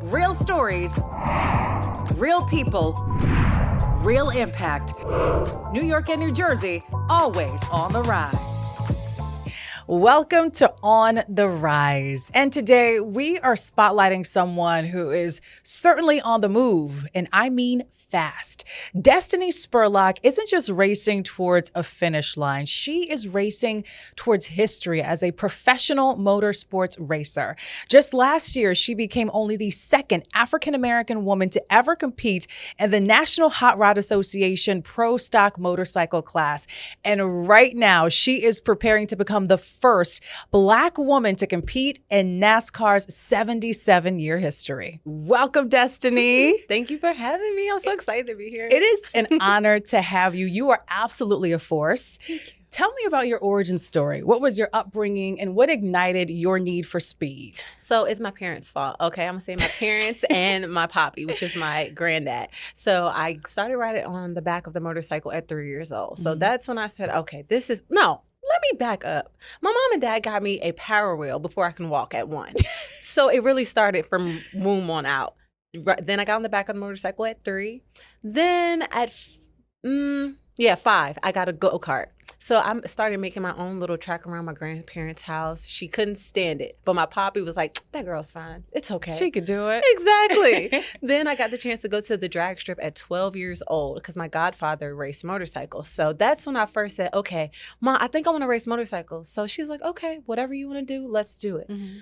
Real stories, real people, real impact. New York and New Jersey, always on the rise. Welcome to On the Rise. And today we are spotlighting someone who is certainly on the move, and I mean fast. Dystany Spurlock isn't just racing towards a finish line. She is racing towards history as a professional motorsports racer. Just last year, she became only the second African-American woman to ever compete in the National Hot Rod Association Pro Stock Motorcycle class. And right now, she is preparing to become the first Black woman to compete in NASCAR's 77-year history. Welcome, Dystany. Thank you for having me. I'm so excited to be here. It is an honor to have you. You are absolutely a force. Tell me about your origin story. What was your upbringing and what ignited your need for speed? So it's my parents' fault. Okay, I'm going to say my parents and my poppy, which is my granddad. So I started riding on the back of the motorcycle at 3 years old. So that's when I said, okay, let me back up. My mom and dad got me a power wheel before I can walk at 1. So it really started from womb on out. Then I got on the back of the motorcycle at 3. Then at 5, I got a go-kart. So I started making my own little track around my grandparents' house. She couldn't stand it. But my poppy was like, that girl's fine. It's okay. She could do it. Exactly. Then I got the chance to go to the drag strip at 12 years old because my godfather raced motorcycles. So that's when I first said, okay, Mom, I think I want to race motorcycles. So she's like, okay, whatever you want to do, let's do it. Mm-hmm.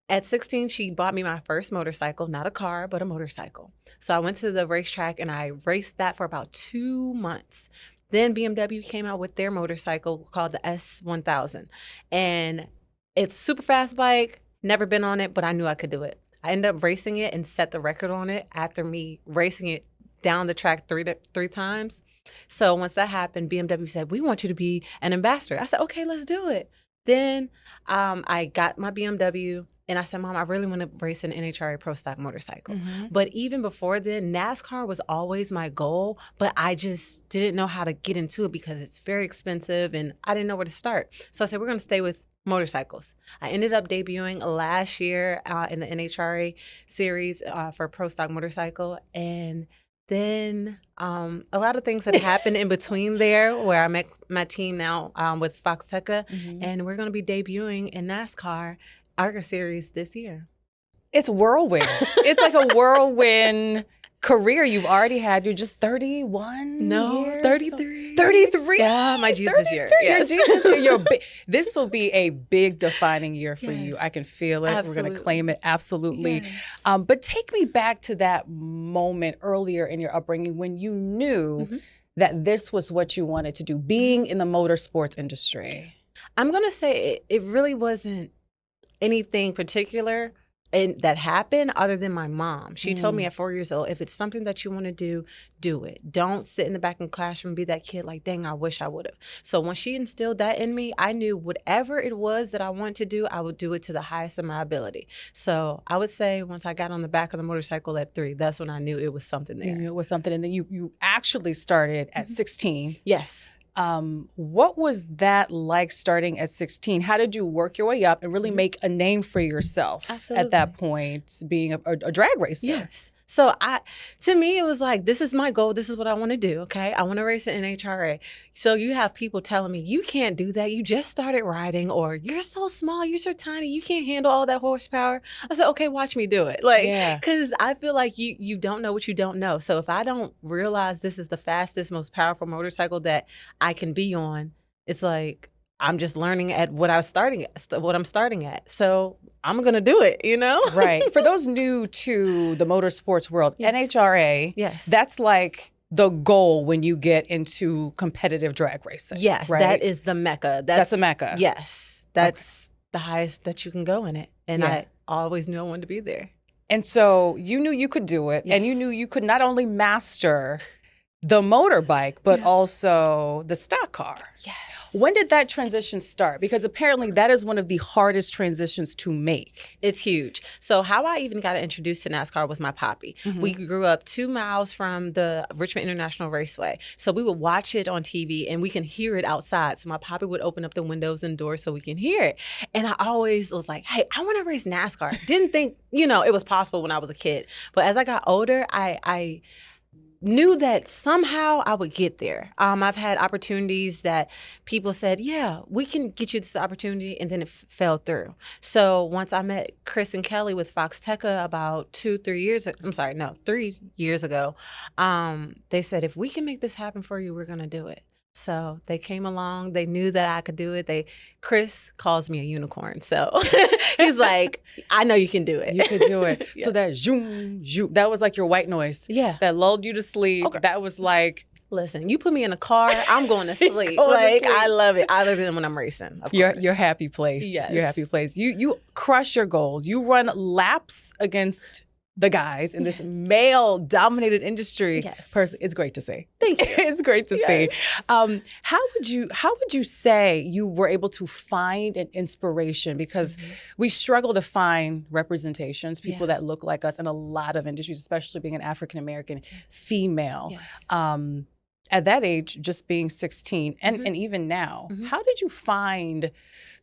At 16, she bought me my first motorcycle, not a car, but a motorcycle. So I went to the racetrack and I raced that for about 2 months. Then BMW came out with their motorcycle called the S1000. And it's super fast bike, never been on it, but I knew I could do it. I ended up racing it and set the record on it after me racing it down the track three times. So once that happened, BMW said, we want you to be an ambassador. I said, okay, let's do it. Then I got my BMW. And I said, Mom, I really want to race an NHRA Pro Stock motorcycle. Mm-hmm. But even before then, NASCAR was always my goal, but I just didn't know how to get into it because it's very expensive and I didn't know where to start. So I said, we're going to stay with motorcycles. I ended up debuting last year in the NHRA series for Pro Stock motorcycle. And then a lot of things that happened in between there where I met my team now with Fox Tekka, and we're going to be debuting in NASCAR ARCA series this year. It's whirlwind. It's like a whirlwind career you've already had. You're just 31 years? 33. 33? Yeah, my Jesus year. Yes. Your Jesus year. This will be a big defining year for you. I can feel it. Absolutely. We're going to claim it. Absolutely. Yes. But take me back to that moment earlier in your upbringing when you knew that this was what you wanted to do, being in the motorsports industry. I'm going to say it really wasn't anything particular that happened other than my mom. She told me at 4 years old, if it's something that you want to do, do it. Don't sit in the back of the classroom and be that kid like, dang, I wish I would have. So when she instilled that in me, I knew whatever it was that I wanted to do, I would do it to the highest of my ability. So I would say once I got on the back of the motorcycle at 3, that's when I knew it was something there. You knew it was something. And then you actually started at 16. Yes. What was that like starting at 16? How did you work your way up and really make a name for yourself at that point, being a drag racer? Yes. So to me, it was like, this is my goal. This is what I want to do. Okay. I want to race in NHRA. So you have people telling me, you can't do that. You just started riding, or you're so small. You're so tiny. You can't handle all that horsepower. I said, okay, watch me do it. Like, cause I feel like you don't know what you don't know. So if I don't realize this is the fastest, most powerful motorcycle that I can be on, it's like, I'm just learning at what I'm starting at. So I'm going to do it, you know? Right. For those new to the motorsports world, NHRA, that's like the goal when you get into competitive drag racing. Yes, right? that is the mecca. That's the mecca. Yes, that's the highest that you can go in it. And I always knew I wanted to be there. And so you knew you could do it. And you knew you could not only master the motorbike, but also the stock car. Yes. When did that transition start? Because apparently that is one of the hardest transitions to make. It's huge. So how I even got introduced to NASCAR was my poppy. We grew up 2 miles from the Richmond International Raceway. So we would watch it on TV and we can hear it outside. So my poppy would open up the windows and doors so we can hear it. And I always was like, hey, I want to race NASCAR. Didn't think, it was possible when I was a kid. But as I got older, I knew that somehow I would get there. I've had opportunities that people said, yeah, we can get you this opportunity, and then it fell through. So once I met Chris and Kelly with Fox Teca about 3 years ago, they said, if we can make this happen for you, we're going to do it. So they came along. They knew that I could do it. Chris calls me a unicorn. So he's like, I know you can do it. You can do it. Yeah. So that zoom, zoom, that was like your white noise. Yeah. That lulled you to sleep. Okay. That was like, listen, you put me in a car, I'm going to sleep. I love it. I love it when I'm racing. Your happy place. Yes. Your happy place. You crush your goals. You run laps against the guys in this male-dominated industry. Yes. It's great to see. Thank you. It's great to see. How would you say you were able to find an inspiration? Because we struggle to find representations, people that look like us in a lot of industries, especially being an African-American female. Yes. At that age, just being 16, and even now, how did you find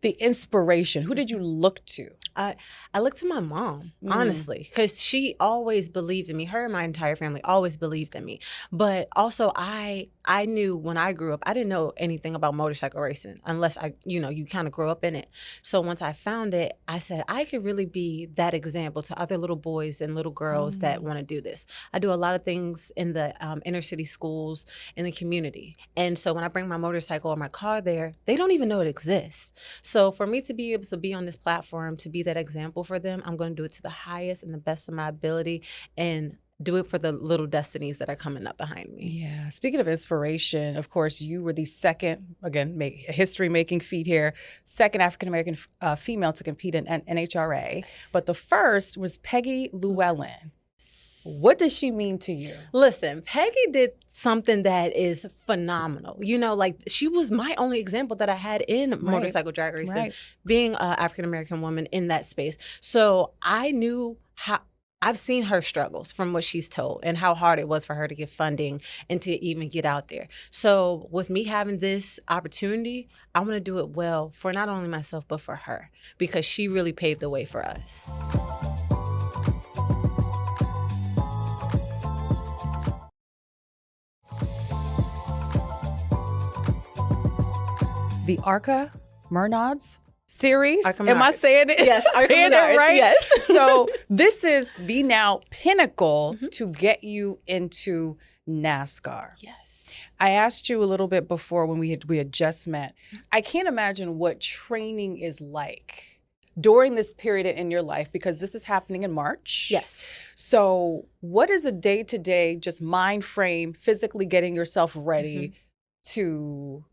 the inspiration? Who did you look to? I looked to my mom, honestly, because she always believed in me. Her and my entire family always believed in me. But also, I knew when I grew up, I didn't know anything about motorcycle racing unless you kind of grow up in it. So once I found it, I said, I could really be that example to other little boys and little girls that want to do this. I do a lot of things in the inner city schools, in the community. And so when I bring my motorcycle or my car there, they don't even know it exists. So for me to be able to be on this platform, to be that example for them, I'm going to do it to the highest and the best of my ability and do it for the little destinies that are coming up behind me. Yeah. Speaking of inspiration, of course, you were the second, again, history-making feat here, second African-American female to compete in NHRA. Nice. But the first was Peggy Llewellyn. What does she mean to you? Listen, Peggy did something that is phenomenal. She was my only example that I had in motorcycle drag racing, being an African-American woman in that space. So I knew how. I've seen her struggles from what she's told and how hard it was for her to get funding and to even get out there. So with me having this opportunity, I want to do it well for not only myself, but for her, because she really paved the way for us. The Arca Mernods series. Am I saying it? Yes, saying it right? Yes. So this is the now pinnacle to get you into NASCAR. Yes. I asked you a little bit before when we had just met. I can't imagine what training is like during this period in your life, because this is happening in March. Yes. So what is a day-to-day just mind frame, physically getting yourself ready to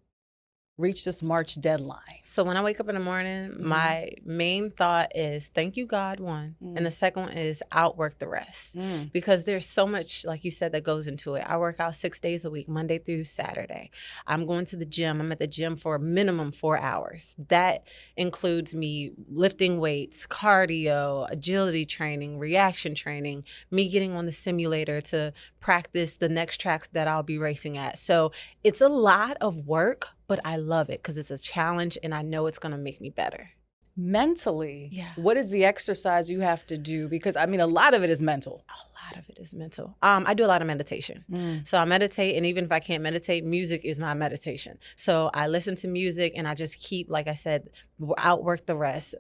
reach this March deadline? So when I wake up in the morning, my main thought is thank you, God, one. And the second one is outwork the rest. Because there's so much, like you said, that goes into it. I work out 6 days a week, Monday through Saturday. I'm going to the gym. I'm at the gym for a minimum 4 hours. That includes me lifting weights, cardio, agility training, reaction training, me getting on the simulator to practice the next tracks that I'll be racing at. So it's a lot of work, but I love it because it's a challenge and I know it's going to make me better. Mentally, what is the exercise you have to do? Because a lot of it is mental. A lot of it is mental. I do a lot of meditation. So I meditate, and even if I can't meditate, music is my meditation. So I listen to music and I just keep, like I said, outwork the rest.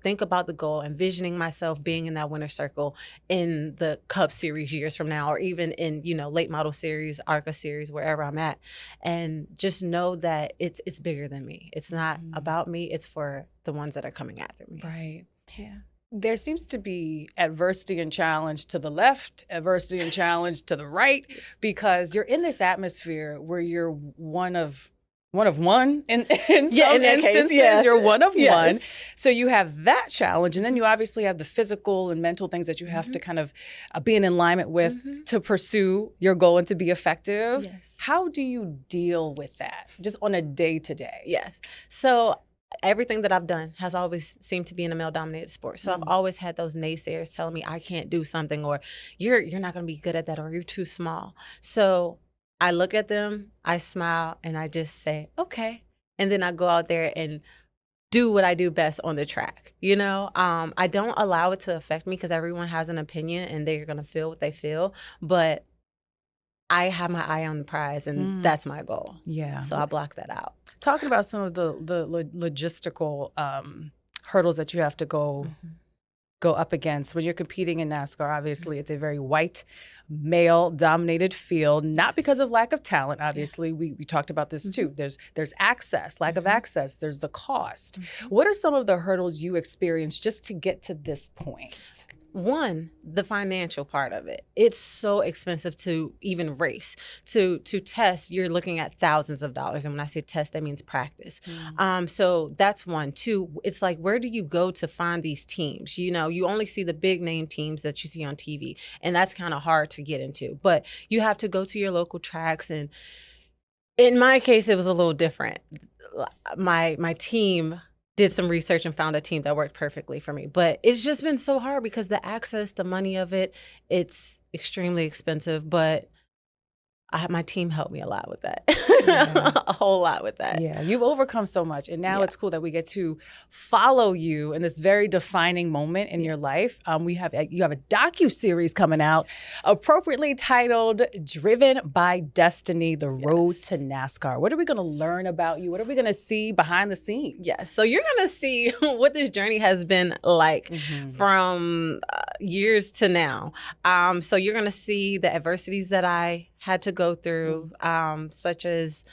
Think about the goal, envisioning myself being in that winner's circle in the Cup Series years from now, or even in, late model series, ARCA series, wherever I'm at. And just know that it's bigger than me. It's not about me. It's for the ones that are coming after me. Right. Yeah. There seems to be adversity and challenge to the left, adversity and challenge to the right, because you're in this atmosphere where you're one of one of one in Yeah, some in that case, instances. yes. You're one of Yes. one. So you have that challenge. And then you obviously have the physical and mental things that you have to kind of be in alignment with to pursue your goal and to be effective. Yes. How do you deal with that just on a day-to-day? Yes. So everything that I've done has always seemed to be in a male-dominated sport. So I've always had those naysayers telling me I can't do something, or you're not going to be good at that, or you're too small. So I look at them, I smile, and I just say, okay. And then I go out there and do what I do best on the track. You know, I don't allow it to affect me because everyone has an opinion and they're going to feel what they feel. But I have my eye on the prize, and that's my goal. Yeah. So I block that out. Talking about some of the logistical hurdles that you have to go up against when you're competing in NASCAR. Obviously, it's a very white, male-dominated field, not because of lack of talent. Obviously, we talked about this too. There's access, lack of access. There's the cost. What are some of the hurdles you experienced just to get to this point? One, the financial part of it. It's so expensive to even race. To test, you're looking at thousands of dollars. And when I say test, that means practice. So that's one. Two, it's like, where do you go to find these teams? You know, you only see the big name teams that you see on TV. And that's kind of hard to get into. But you have to go to your local tracks. And in my case, it was a little different. My team did some research and found a team that worked perfectly for me. But it's just been so hard because the access, the money of it, it's extremely expensive. But my team helped me a lot with that, a whole lot with that. Yeah, you've overcome so much. And now it's cool that we get to follow you in this very defining moment in your life. You have a docuseries coming out appropriately titled Driven by Dystany, The Road to NASCAR. What are we going to learn about you? What are we going to see behind the scenes? Yes, so you're going to see what this journey has been like from years to now. So you're going to see the adversities that I had to go through, such as,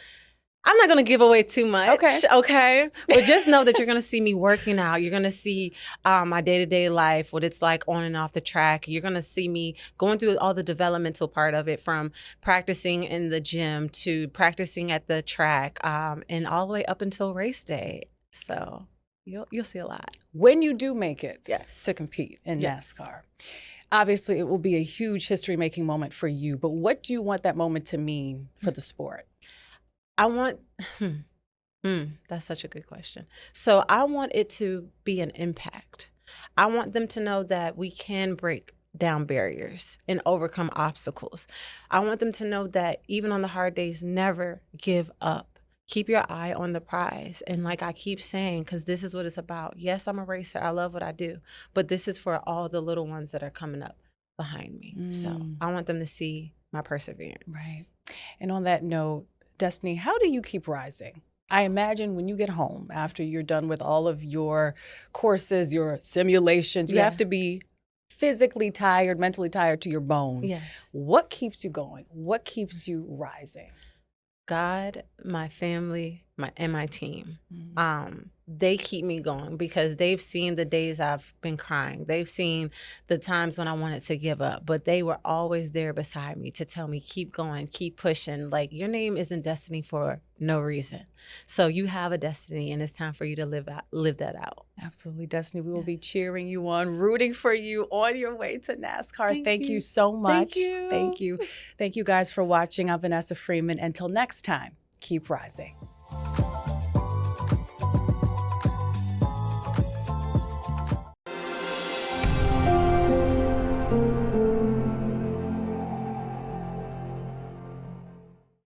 I'm not going to give away too much, okay? But just know that you're going to see me working out. You're going to see my day-to-day life, what it's like on and off the track. You're going to see me going through all the developmental part of it, from practicing in the gym to practicing at the track, and all the way up until race day. So you'll see a lot. When you do make it to compete in NASCAR, obviously, it will be a huge history-making moment for you, but what do you want that moment to mean for the sport? I want, that's such a good question. So I want it to be an impact. I want them to know that we can break down barriers and overcome obstacles. I want them to know that even on the hard days, never give up. Keep your eye on the prize. And like I keep saying, because this is what it's about. Yes, I'm a racer. I love what I do. But this is for all the little ones that are coming up behind me. So I want them to see my perseverance. Right. And on that note, Dystany, how do you keep rising? I imagine when you get home, after you're done with all of your courses, your simulations, you have to be physically tired, mentally tired to your bone. Yeah. What keeps you going? What keeps you rising? God, my family, and my team. They keep me going because they've seen the days I've been crying. They've seen the times when I wanted to give up, but they were always there beside me to tell me, keep going, keep pushing. Like, your name isn't Dystany for no reason. So you have a destiny, and it's time for you to live that out. Absolutely, Dystany. We will be cheering you on, rooting for you on your way to NASCAR. Thank you so much. Thank you. Thank you guys for watching. I'm Vanessa Freeman. Until next time, keep rising.